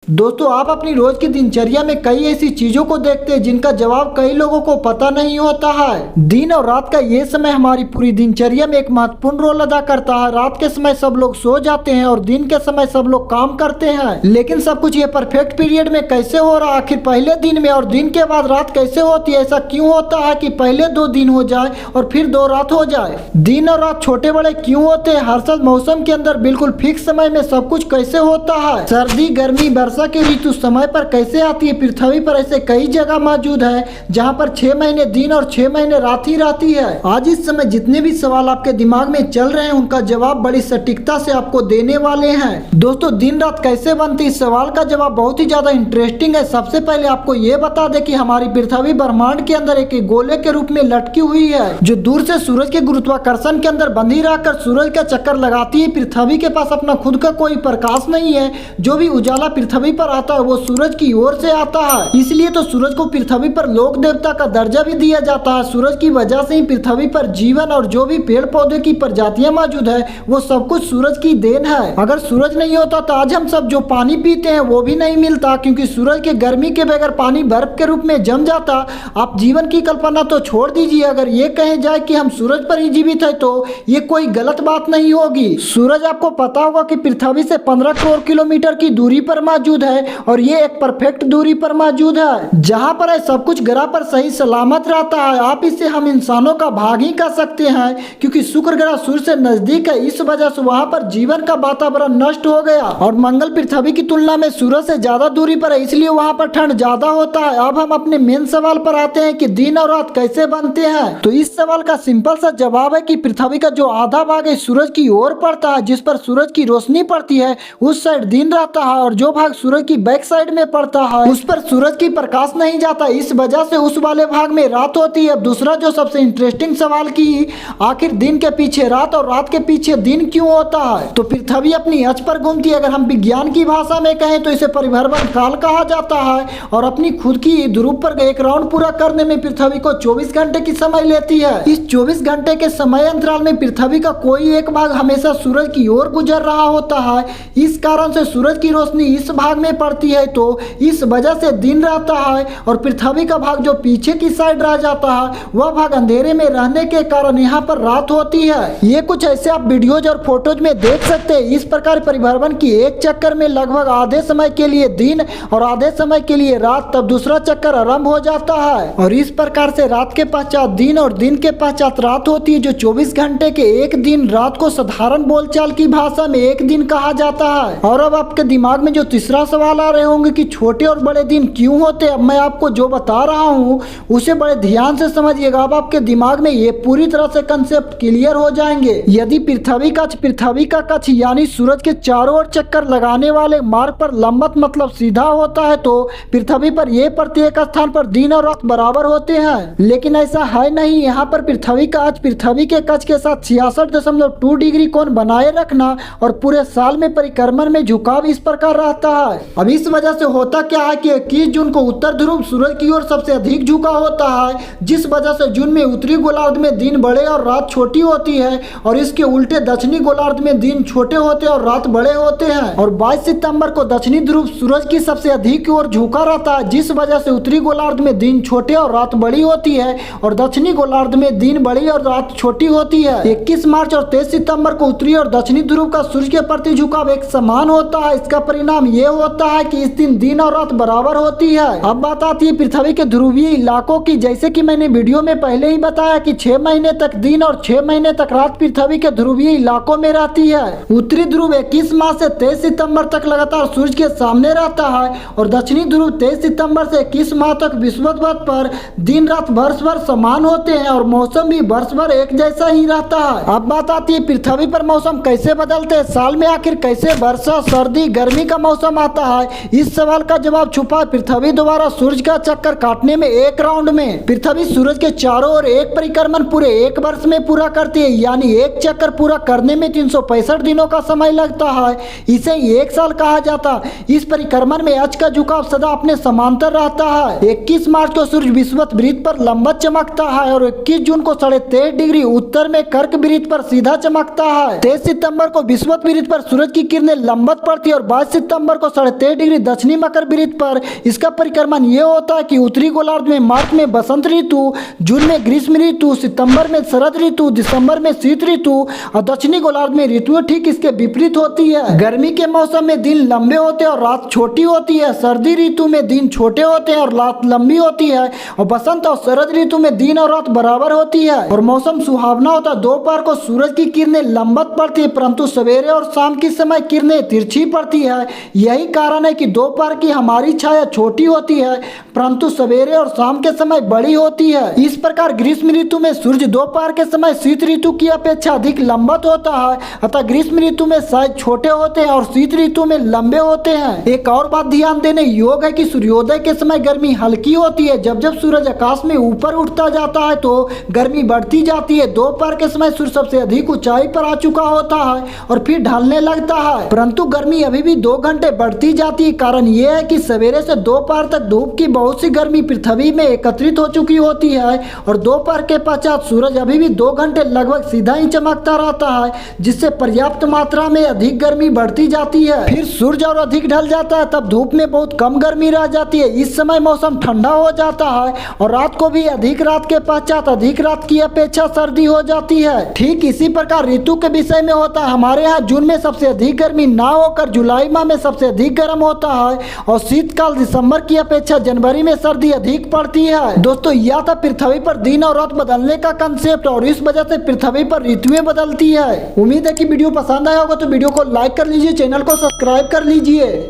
दोस्तों, आप अपनी रोज की दिनचर्या में कई ऐसी चीजों को देखते हैं जिनका जवाब कई लोगों को पता नहीं होता है। दिन और रात का ये समय हमारी पूरी दिनचर्या में एक महत्वपूर्ण रोल अदा करता है। रात के समय सब लोग सो जाते हैं और दिन के समय सब लोग काम करते हैं, लेकिन सब कुछ ये परफेक्ट पीरियड में कैसे हो रहा है? आखिर पहले दिन में और दिन के बाद रात कैसे होती है? ऐसा क्यों होता है कि पहले 2 दिन हो जाए और फिर 2 रात हो जाए? दिन और रात छोटे बड़े क्यों होते हैं? हर साल मौसम के अंदर बिल्कुल फिक्स समय में सब कुछ कैसे होता है? सर्दी, गर्मी, वर्षा की ऋतु समय पर कैसे आती है? पृथ्वी पर ऐसे कई जगह मौजूद है जहाँ पर 6 महीने दिन और 6 महीने रात ही रहती है। आज इस समय जितने भी सवाल आपके दिमाग में चल रहे हैं उनका जवाब बड़ी सटीकता से आपको देने वाले हैं। दोस्तों, दिन रात कैसे बनती है, इस सवाल का जवाब बहुत ही ज्यादा इंटरेस्टिंग है। सबसे पहले आपको ये बता दें कि हमारी पृथ्वी ब्रह्मांड के अंदर एक गोले के रूप में लटकी हुई है जो दूर से सूरज के गुरुत्वाकर्षण के अंदर बंधी रहकर सूरज का चक्कर लगाती है। पृथ्वी के पास अपना खुद का कोई प्रकाश नहीं है। जो भी उजाला पृथ्वी पर आता है वो सूरज की ओर से आता है, इसलिए तो सूरज को पृथ्वी पर लोक देवता का दर्जा भी दिया जाता है। सूरज की वजह से ही पृथ्वी पर जीवन और जो भी पेड़ पौधे की प्रजातियां मौजूद है वो सब कुछ सूरज की देन है। अगर सूरज नहीं होता तो आज हम सब जो पानी पीते हैं वो भी नहीं मिलता, क्योंकि सूरज के गर्मी के बगैर पानी बर्फ के रूप में जम जाता। आप जीवन की कल्पना तो छोड़ दीजिए, अगर ये कहे जाए कि हम सूरज पर ही जीवित है तो ये कोई गलत बात नहीं होगी। सूरज आपको पता होगा कि पृथ्वी से 15 करोड़ किलोमीटर की दूरी पर मौजूद है और ये एक परफेक्ट दूरी पर मौजूद है जहाँ पर सब कुछ ग्रह पर सही सलामत रहता है। आप इसे हम इंसानों का भाग ही कह सकते हैं, क्योंकि शुक्र ग्रह सूर्य से नजदीक है, इस वजह से वहाँ पर जीवन का वातावरण नष्ट हो गया। और मंगल पृथ्वी की तुलना में सूरज से ज्यादा दूरी पर है, इसलिए वहाँ पर ठंड ज्यादा होता है। अब हम अपने मेन सवाल पर आते हैं कि दिन और रात कैसे बनते हैं। तो इस सवाल का सिंपल सा जवाब है कि पृथ्वी का जो आधा भाग है सूरज की ओर पड़ता है, जिस पर सूरज की रोशनी पड़ती है उस साइड दिन रहता है, और जो भाग सूरज की बैक साइड में पड़ता है उस पर सूरज की प्रकाश नहीं जाता, इस वजह से उस वाले भाग में रात होती है। अब दूसरा जो सबसे इंटरेस्टिंग सवाल की आखिर दिन के पीछे रात और रात के पीछे दिन क्यों होता है, तो पृथ्वी अपनी अक्ष पर घूमती है। अगर हम विज्ञान की भाषा में कहें तो इसे परिभ्रमण काल कहा जाता है, और अपनी खुद की ध्रुव पर एक राउंड पूरा करने में पृथ्वी को 24 घंटे की समय लेती है। इस 24 घंटे के समय अंतराल में पृथ्वी का कोई एक भाग हमेशा सूरज की ओर गुजर रहा होता है, इस कारण से सूरज की रोशनी इस भाग में पड़ती है, तो इस वजह से दिन रहता है। और पृथ्वी का भाग जो पीछे की साइड रह जाता है वह भाग अंधेरे में रहने के कारण यहाँ पर रात होती है। ये कुछ ऐसे आप वीडियोज और फोटोज में देख सकते हैं। इस प्रकार परिभ्रमण की एक चक्कर में लगभग आधे समय के लिए दिन और आधे समय के लिए रात, तब दूसरा चक्कर आरंभ हो जाता है, और इस प्रकार से रात के पश्चात दिन और दिन के पश्चात रात होती है। जो 24 घंटे के एक दिन रात को साधारण बोलचाल की भाषा में एक दिन कहा जाता है। और अब आपके दिमाग में जो तीसरा सवाल आ रहे होंगे कि छोटे और बड़े दिन क्यों होते हैं, अब मैं आपको जो बता रहा हूँ उसे बड़े ध्यान से समझिएगा। अब आपके दिमाग में ये पूरी तरह से कंसेप्ट क्लियर हो जाएंगे। यदि पृथ्वी का कक्ष यानी सूरज के चारों ओर चक्कर लगाने वाले मार्ग पर लंबवत मतलब सीधा होता है तो पृथ्वी पर ये प्रत्येक स्थान पर दिन और रात बराबर होते हैं, लेकिन ऐसा है नहीं। यहाँ पर पृथ्वी के कक्ष के साथ 66.2 डिग्री कोण बनाए रखना और पूरे साल में परिक्रमण में झुकाव इस प्रकार रहता है। अब इस वजह से होता क्या है कि 21 जून को उत्तर ध्रुव सूरज की ओर सबसे अधिक झुका होता है, जिस वजह से जून में उत्तरी गोलार्ध में दिन बड़े और रात छोटी होती है, और इसके उल्टे दक्षिणी गोलार्ध में दिन छोटे होते और रात बड़े होते हैं। और 22 सितंबर को दक्षिणी ध्रुव सूरज की सबसे अधिक ओर झुका रहता है, जिस वजह से उत्तरी गोलार्ध में दिन छोटे और रात बड़ी होती है, और दक्षिणी गोलार्ध में दिन बड़ी और रात छोटी होती है। 21 मार्च और 23 सितंबर को उत्तरी और दक्षिणी ध्रुव का सूर्य के प्रति झुकाव एक समान होता है। इसका परिणाम ये होता है कि इस दिन और रात बराबर होती है। अब बात आती है पृथ्वी के ध्रुवीय इलाकों की। जैसे कि मैंने वीडियो में पहले ही बताया कि 6 महीने तक दिन और 6 महीने तक रात पृथ्वी के ध्रुवीय इलाकों में रहती है। उत्तरी ध्रुव 21 मार्च से 23 सितंबर तक लगातार सूर्य के सामने रहता है, और दक्षिणी ध्रुव 23 सितंबर से 21 माह तक विषुवत पर दिन रात वर्ष भर समान होते हैं, और मौसम भी वर्ष भर एक जैसा ही रहता है। अब बात आती है पृथ्वी पर मौसम कैसे बदलते हैं, साल में आखिर कैसे वर्षा, सर्दी, गर्मी का मौसम आता है। इस सवाल का जवाब छुपा है पृथ्वी द्वारा सूरज का चक्कर काटने में एक राउंड में। पृथ्वी सूरज के चारों ओर एक परिक्रमण पूरे एक वर्ष में पूरा करती है, यानी एक चक्कर पूरा करने में 365 दिनों का समय लगता है। इसे एक साल कहा जाता है। इस परिक्रमण में अक्ष का झुकाव सदा अपने समांतर रहता है। 21 मार्च को सूर्य विषुवत वृत्त पर लंबवत चमकता है, और 21 जून को 23.5 डिग्री उत्तर में कर्क वृत्त पर सीधा चमकता है। 23 सितंबर को विषुवत वृत्त पर सूरज की किरणें लंबवत पड़ती है, और 22 सितंबर को 23.5 डिग्री दक्षिणी मकर वृत्त पर इसका परिक्रमण ये होता है कि उत्तरी गोलार्ध में मार्च में बसंत ऋतु, जून में ग्रीष्म ऋतु, सितंबर में शरद ऋतु, दिसंबर में शीत ऋतु और दक्षिणी गोलार्ध में ऋतुएं ठीक इसके विपरीत होती है। गर्मी के मौसम में दिन लंबे होते हैं और रात छोटी होती है। सर्दी ऋतु में दिन छोटे होते हैं और रात लंबी होती है और बसंत और शरद ऋतु में दिन और रात बराबर होती है और मौसम सुहावना होता है। दोपहर को सूरज की किरणें लंबवत पड़ती है परंतु सवेरे और शाम के समय किरणें तिरछी पड़ती है। यही कारण है कि दोपहर की हमारी छाया छोटी होती है परंतु सवेरे और शाम के समय बड़ी होती है। इस प्रकार ग्रीष्म ऋतु में सूर्य दोपहर के समय शीत ऋतु की अपेक्षा अधिक लंबवत होता है, अतः ग्रीष्म ऋतु में साइज छोटे होते हैं और शीत ऋतु में लंबे होते हैं। एक और बात ध्यान देने योग्य है कि सूर्योदय के समय गर्मी हल्की होती है। जब जब सूरज आकाश में ऊपर उठता जाता है तो गर्मी बढ़ती जाती है। दोपहर के समय सूर्य सबसे अधिक ऊंचाई पर आ चुका होता है और फिर ढलने लगता है, परंतु गर्मी अभी भी 2 घंटे बढ़ती जाती है। कारण यह है कि सवेरे से दोपहर तक धूप की बहुत सी गर्मी पृथ्वी में एकत्रित हो चुकी होती है और दोपहर के पश्चात सूरज अभी भी 2 घंटे लगभग सीधा ही चमकता रहता है, जिससे पर्याप्त मात्रा में अधिक गर्मी बढ़ती जाती है। फिर सूरज और अधिक ढल जाता है, तब धूप में बहुत कम गर्मी रह जाती है। इस समय मौसम ठंडा हो जाता है और रात को भी अधिक रात के पश्चात अधिक रात की अपेक्षा सर्दी हो जाती है। ठीक इसी प्रकार ऋतु के विषय में होता है। हमारे यहाँ जून में सबसे अधिक गर्मी ना होकर जुलाई माह में सबसे अधिक गर्म होता है और शीतकाल दिसंबर की अपेक्षा जनवरी में सर्दी अधिक पड़ती है। दोस्तों, यह था पृथ्वी पर दिन और रात बदलने का कंसेप्ट और इस वजह से पृथ्वी पर ऋतुएं बदलती है। उम्मीद है कि वीडियो पसंद आया होगा तो वीडियो को लाइक कर लीजिए, चैनल को सब्सक्राइब कर लीजिए।